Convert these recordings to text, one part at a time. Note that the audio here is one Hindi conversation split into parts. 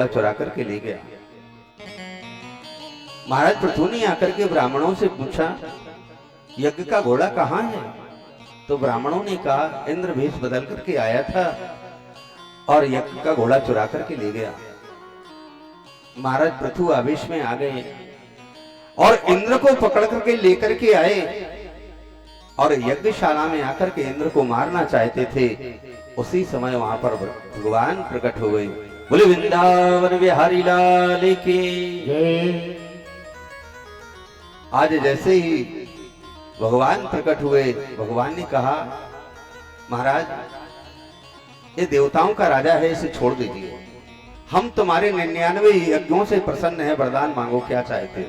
चुरा करके ले गया। महाराज पृथु ने आकर के ब्राह्मणों से पूछा, यज्ञ का घोड़ा कहाँ है? तो ब्राह्मणों ने कहा, इंद्र भेष बदल करके आया था और यज्ञ का घोड़ा चुरा करके ले गया। महाराज पृथु आवेश में आ गए और इंद्र को पकड़ करके लेकर के आए और यज्ञशाला में आकर के इंद्र को मारना चाहते थे। उसी समय वहां पर भगवान प्रकट हो गए। बोले वृंदावन बिहारी लाल की जय। आज जैसे ही भगवान प्रकट हुए, भगवान ने कहा, महाराज ये देवताओं का राजा है, इसे छोड़ दीजिए। हम तुम्हारे 99 यज्ञों से प्रसन्न है, वरदान मांगो, क्या चाहते हो?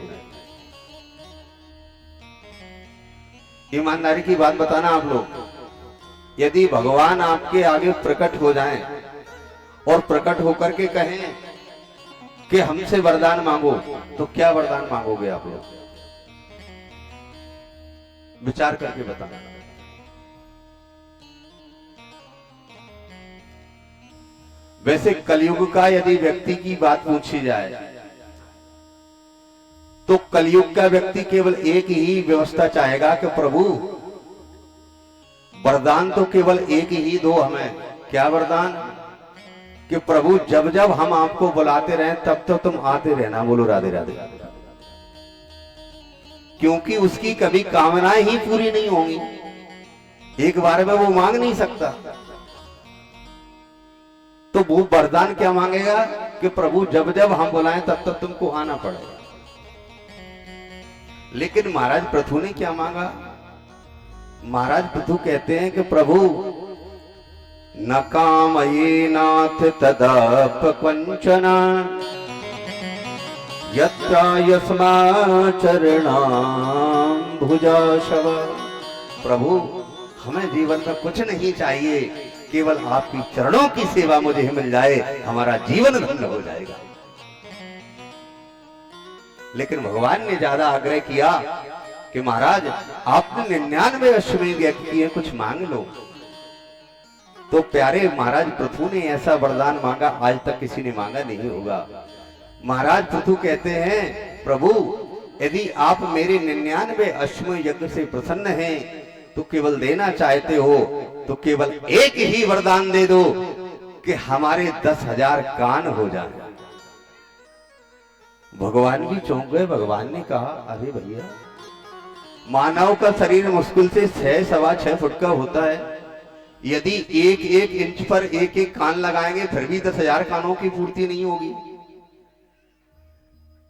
ईमानदारी की बात बताना आप लोग। यदि भगवान आपके आगे प्रकट हो जाएं और प्रकट होकर के कहें कि हमसे वरदान मांगो, तो क्या वरदान मांगोगे आप लोग? विचार करके बताना। वैसे कलयुग का यदि व्यक्ति की बात पूछी जाए तो कलयुग का व्यक्ति केवल एक ही व्यवस्था चाहेगा कि प्रभु वरदान तो केवल एक ही दो हमें। क्या वरदान? कि प्रभु जब जब हम आपको बुलाते रहें तब तो तुम आते रहना। बोलो राधे राधे। क्योंकि उसकी कभी कामनाएं ही पूरी नहीं होंगी, एक बार में वो मांग नहीं सकता। तो वो वरदान क्या मांगेगा कि प्रभु जब जब हम बुलाएं तब तक तुमको आना पड़ेगा। लेकिन महाराज पृथु ने क्या मांगा? महाराज पृथु कहते हैं कि प्रभु न कामये नाथ तदाप कंचना यत्रा यस्मा चरणाम भुजाशव। प्रभु हमें जीवन में कुछ नहीं चाहिए, केवल आपकी चरणों की सेवा मुझे मिल जाए, हमारा जीवन धन्य हो जाएगा। लेकिन भगवान ने ज्यादा आग्रह किया कि महाराज आपने 99 अश्वमेध यज्ञ किए, कुछ मांग लो। तो प्यारे महाराज पृथु ने ऐसा वरदान मांगा, आज तक किसी ने मांगा नहीं होगा। महाराज पृथु कहते हैं, प्रभु यदि आप मेरे 99 अश्वमेध यज्ञ से प्रसन्न हैं तो केवल देना चाहते हो तो केवल एक ही वरदान दे दो कि हमारे 10,000 कान हो जाए। भगवान भी चौंक गए। भगवान ने कहा, अरे भैया मानव का शरीर मुश्किल से 6-6.25 फुट का होता है, यदि एक एक इंच पर एक एक कान लगाएंगे फिर भी 10,000 कानों की पूर्ति नहीं होगी।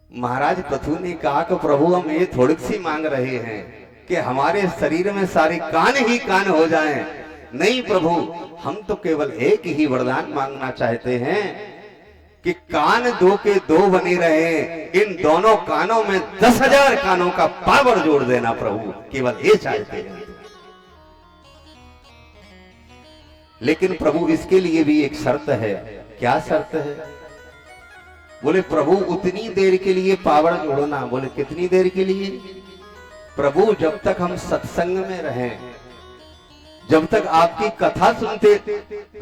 महाराज पृथु ने कहा कि प्रभु हम ये थोड़ी सी मांग रहे हैं कि हमारे शरीर में सारे कान ही कान हो जाएं। नहीं प्रभु, हम तो केवल एक ही वरदान मांगना चाहते हैं कि कान दो के दो बने रहे, इन दोनों कानों में 10,000 कानों का पावर जोड़ देना प्रभु, केवल ये चाहते हैं। लेकिन प्रभु इसके लिए भी एक शर्त है। क्या शर्त है? बोले प्रभु उतनी देर के लिए पावर जोड़ना। बोले कितनी देर के लिए? प्रभु जब तक हम सत्संग में रहें, जब तक आपकी कथा सुनते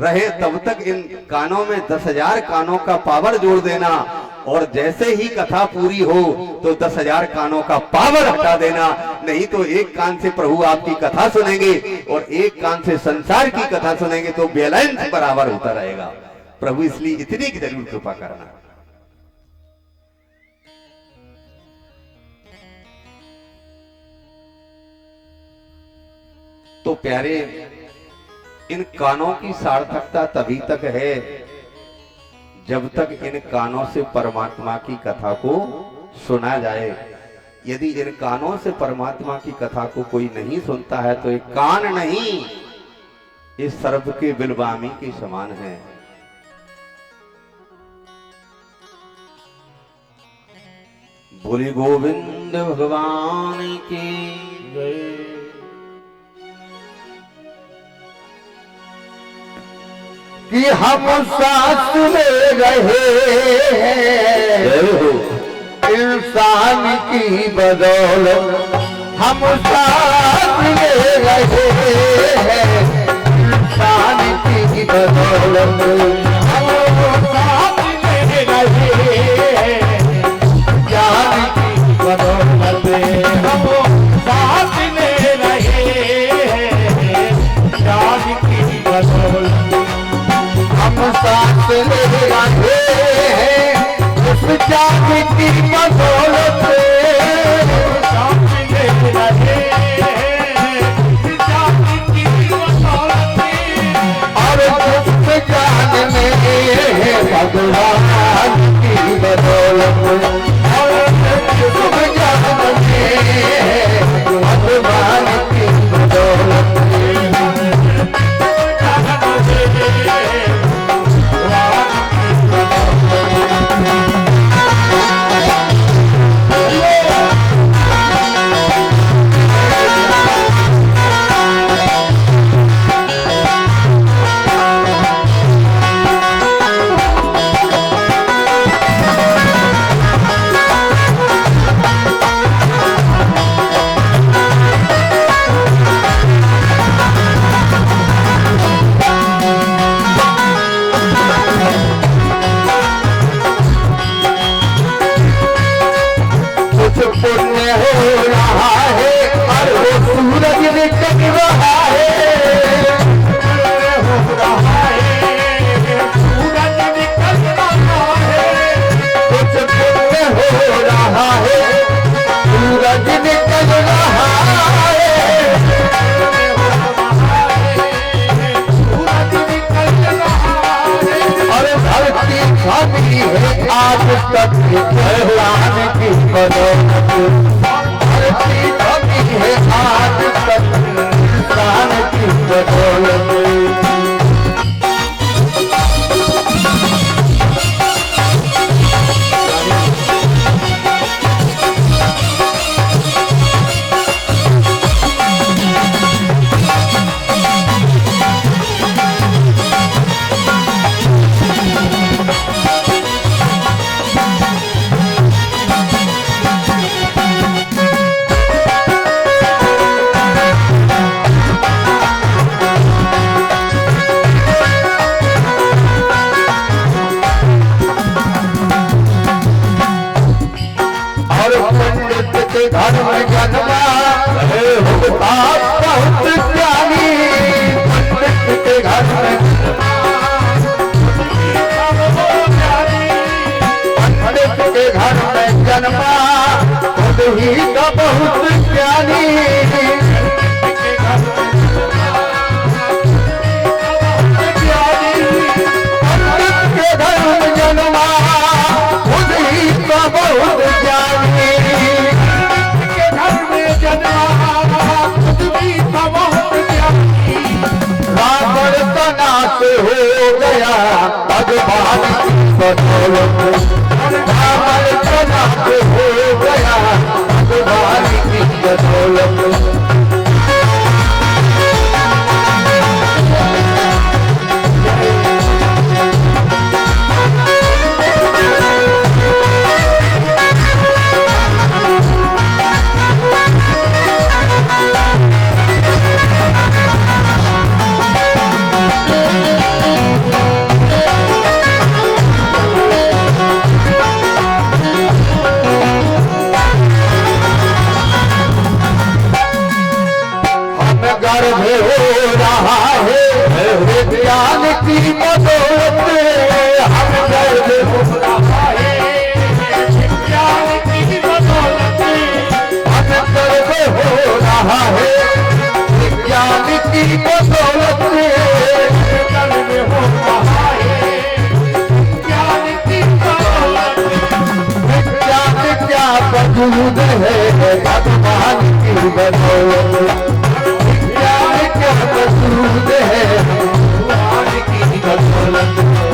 रहे, तब तक इन कानों में 10,000 कानों का पावर जोड़ देना, और जैसे ही कथा पूरी हो तो 10,000 कानों का पावर हटा देना। नहीं तो एक कान से प्रभु आपकी कथा सुनेंगे और एक कान से संसार की कथा सुनेंगे तो बैलेंस बराबर होता रहेगा। प्रभु इसलिए इतनी की जरूर कृपा करना। तो प्यारे, इन कानों की सार्थकता तभी तक है जब तक इन कानों से परमात्मा की कथा को सुना जाए। यदि इन कानों से परमात्मा की कथा को कोई नहीं सुनता है तो एक कान नहीं, इस सर्प के बिलवामी के समान है। बोले गोविंद भगवान की जय। कि हम सांस ले रहे हैं इंसान की बदौलत, हम सांस ले रहे हैं इंसान की बदौलत, हम सांस ले रहे बदौलत सुख ज्ञान में भगवान की बदौलत पुण्य हो रहा है और वो सूरज निकल रहा है हो रहा है सूरज निकल रहा है कुछ पुण्य हो रहा है सूरज निकल रहा है सूरज निकल रहा है और धरती खाली है आज तक भगवान की बदौलत धरती खाली है आज तक भगवान की बदौलत घर में जन्मा होता बहुत ज्ञानी पंडित के घर में पंडित के घर में जन्मा खुद ही तो बहुत ज्ञानी पंडित के घर में जन्मा खुद ही तो बहुत ज्ञानी रावण का नाश हो गया भगवान की बदौलत रावण का नाश हो गया भगवान की बदौलत गर्भ हो रहा है विज्ञान की बदौलत हम गर्भ हो रहा है विज्ञान की बदौलत हम गर्भ हो रहा है विज्ञान की बदौलत गर्भ हो रहा है विज्ञान की बदौलत विज्ञान क्या वजूद है भगवान की बदौलत क्या वजूद है भगवान की बदौलत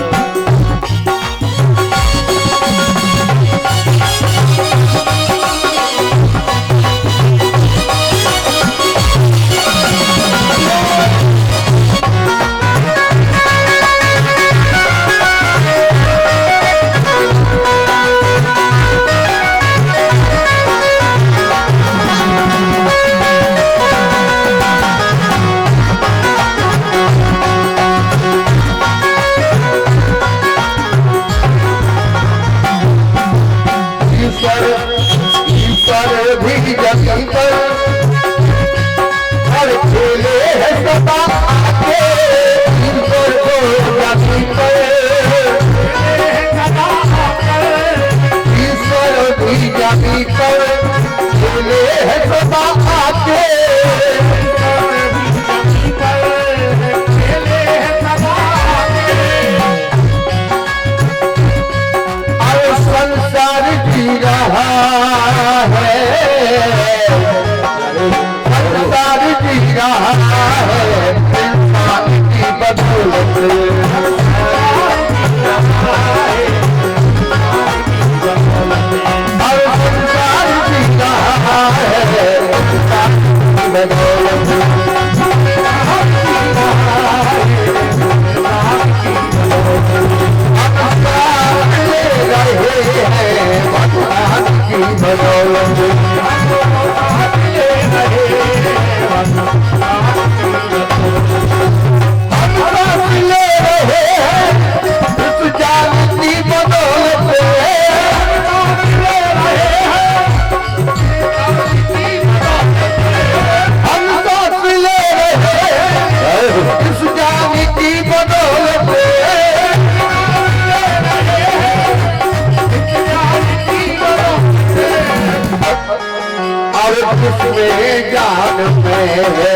है, संसार जी रहा है इंसान की बदौलत। हर संसार जी रहा है इंसान की बदौलत। जिसमें जान में